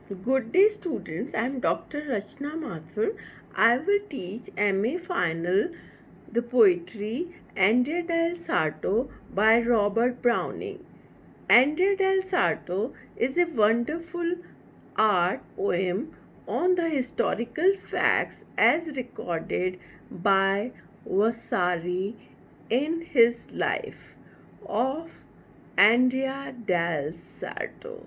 Good day, students. I am Dr. Rachna Mathur. I will teach MA Final the poetry Andrea del Sarto by Robert Browning. Andrea del Sarto is a wonderful art poem on the historical facts as recorded by Vasari in his life of Andrea del Sarto.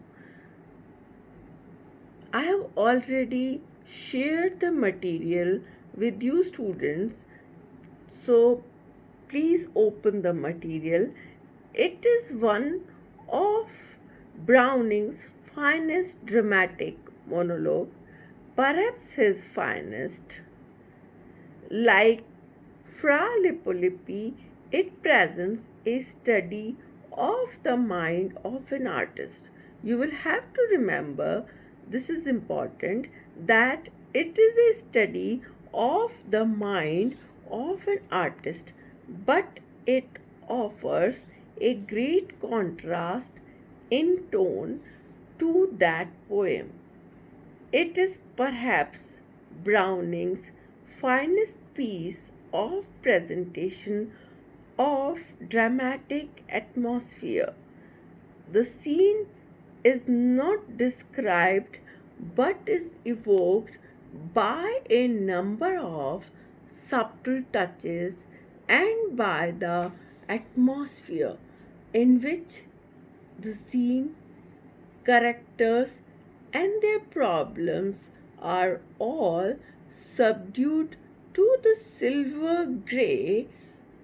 I have already shared the material with you students, so please open the material. It is one of Browning's finest dramatic monologue, perhaps his finest. Like Fra Lippo, it presents a study of the mind of an artist. You will have to remember, this is important, that it is a study of the mind of an artist, but it offers a great contrast in tone to that poem. It is perhaps Browning's finest piece of presentation of dramatic atmosphere. The scene is not described but is evoked by a number of subtle touches and by the atmosphere in which the scene, characters, and their problems are all subdued to the silver grey,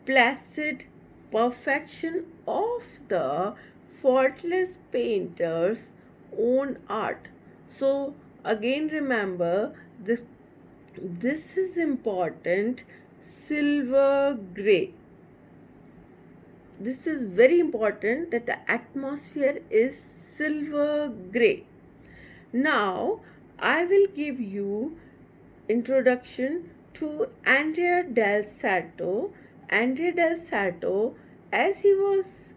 placid perfection of the faultless painter's own art. So, again, remember this is important, silver grey. This is very important that the atmosphere is silver grey. Now I will give you introduction to Andrea del Sarto. Andrea del Sarto, as he was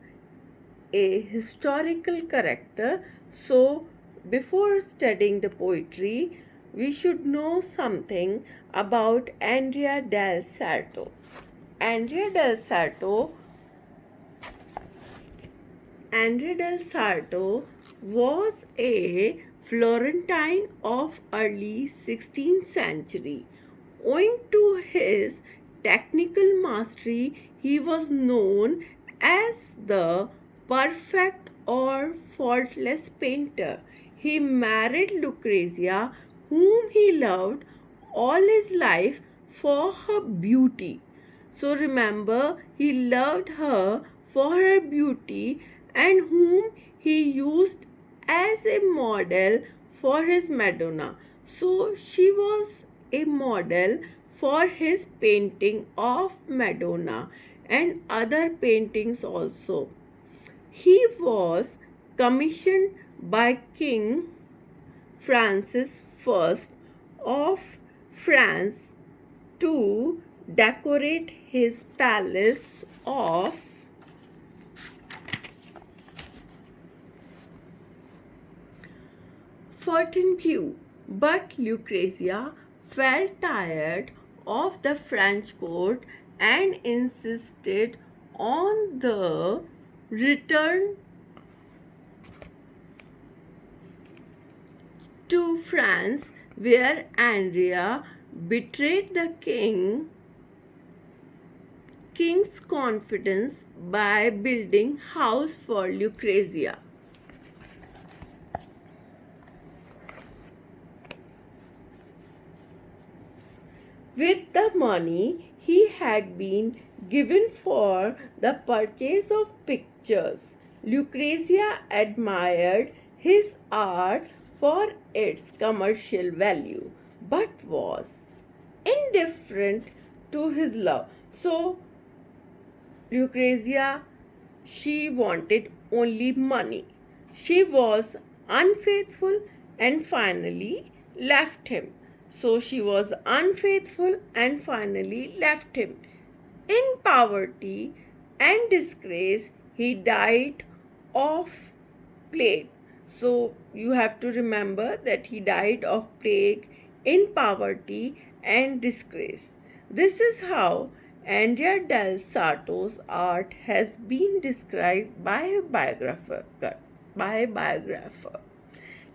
a historical character, so before studying the poetry, we should know something about Andrea del Sarto. Andrea del Sarto Andrea del Sarto was a Florentine of early 16th century. Owing to his technical mastery, he was known as the perfect or faultless painter. He married Lucrezia, whom he loved all his life for her beauty. So remember, he loved her for her beauty and whom he used as a model for his Madonna. So she was a model for his painting of Madonna and other paintings also. He was commissioned by King Francis I of France to decorate his palace of Fontainebleau, but Lucrezia felt tired of the French court and insisted on the return to France, where Andrea betrayed the king's confidence by building house for Lucrezia. With the money he had been given for the purchase of pictures, Lucrezia admired his art for its commercial value, but was indifferent to his love. So, Lucrezia, she wanted only money. She was unfaithful and finally left him. So she was unfaithful and finally left him. In poverty and disgrace, he died of plague. So you have to remember that he died of plague in poverty and disgrace. This is how Andrea del Sarto's art has been described by a biographer.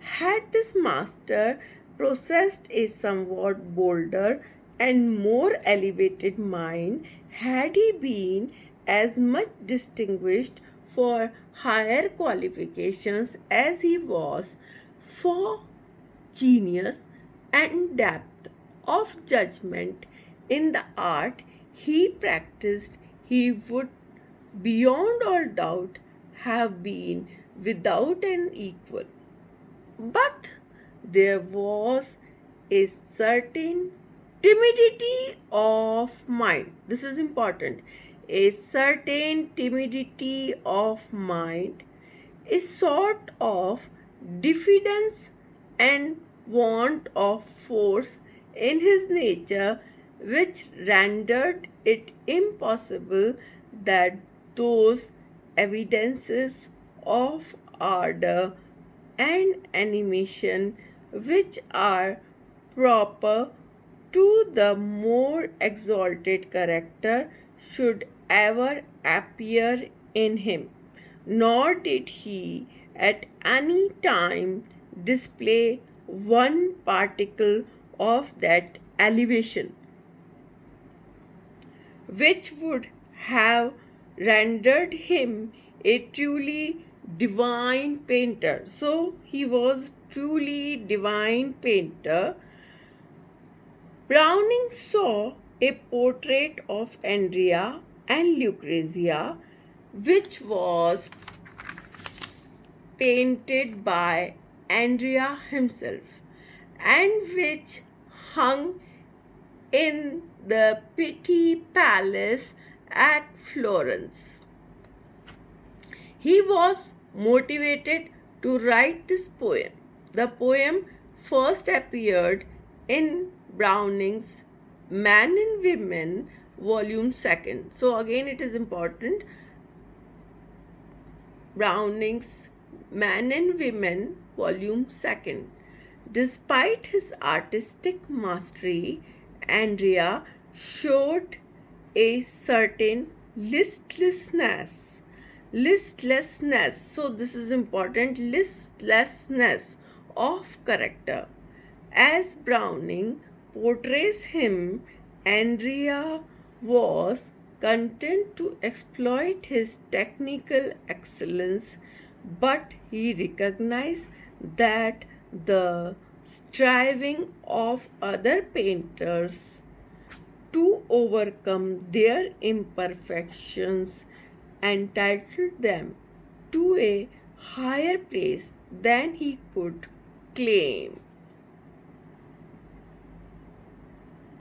Had this master possessed a somewhat bolder and more elevated mind, had he been as much distinguished for higher qualifications as he was for genius and depth of judgment in the art he practiced, he would beyond all doubt have been without an equal. But there was a certain timidity of mind. This is important. A certain timidity of mind, a sort of diffidence and want of force in his nature, which rendered it impossible that those evidences of ardor and animation which are proper to the more exalted character should ever appear in him, nor did he at any time display one particle of that elevation which would have rendered him a truly divine painter. So he was truly divine painter. Browning saw a portrait of Andrea and Lucrezia, which was painted by Andrea himself and which hung in the Pitti Palace at Florence. He was motivated to write this poem. The poem first appeared in Browning's Man and Women, volume 2. So again it is important. Browning's Man and Women, volume 2. Despite his artistic mastery, Andrea showed a certain listlessness. So this is important. Listlessness of character. As Browning portrays him, Andrea was content to exploit his technical excellence, but he recognized that the striving of other painters to overcome their imperfections entitled them to a higher place than he could claim.